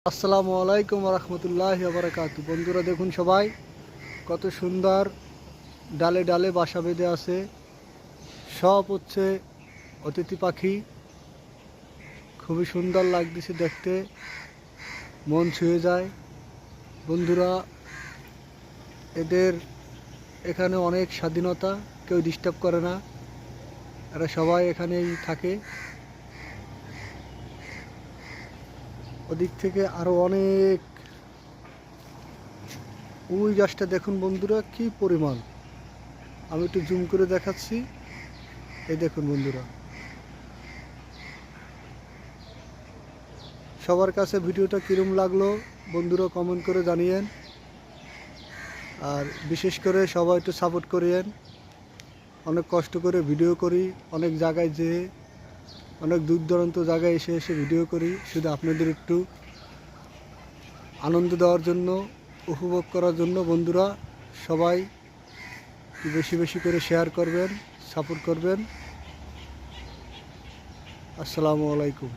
আসসালামু আলাইকুম রহমতুল্লাহি ওয়া বারাকাতুহু। বন্ধুরা দেখুন সবাই কত সুন্দর ডালে ডালে বাসা বেঁধে আছে। সব হচ্ছে অতিথি পাখি। খুবই সুন্দর লাগতেছে দেখতে, মন ছুঁয়ে যায়। বন্ধুরা এদের এখানে অনেক স্বাধীনতা, কেউ ডিস্টার্ব করে না, এরা সবাই এখানেই থাকে। ওদিক থেকে আরও অনেক, ওই গাছটা দেখুন বন্ধুরা কি পরিমাণ। আমি একটু জুম করে দেখাচ্ছি, এই দেখুন বন্ধুরা। সবার কাছে ভিডিওটা কীরকম লাগলো বন্ধুরা কমেন্ট করে জানিয়েন, আর বিশেষ করে সবাই একটু সাপোর্ট করিয়েন। অনেক কষ্ট করে ভিডিও করি, অনেক জায়গায় যেয়ে, অনেক দূর দূরান্ত জায়গায় এসে এসে ভিডিও করি শুধু আপনাদের একটু আনন্দ দেওয়ার জন্য, উপভোগ করার জন্য। বন্ধুরা সবাই বেশি বেশি করে শেয়ার করবেন, সাপোর্ট করবেন। আসসালামু আলাইকুম।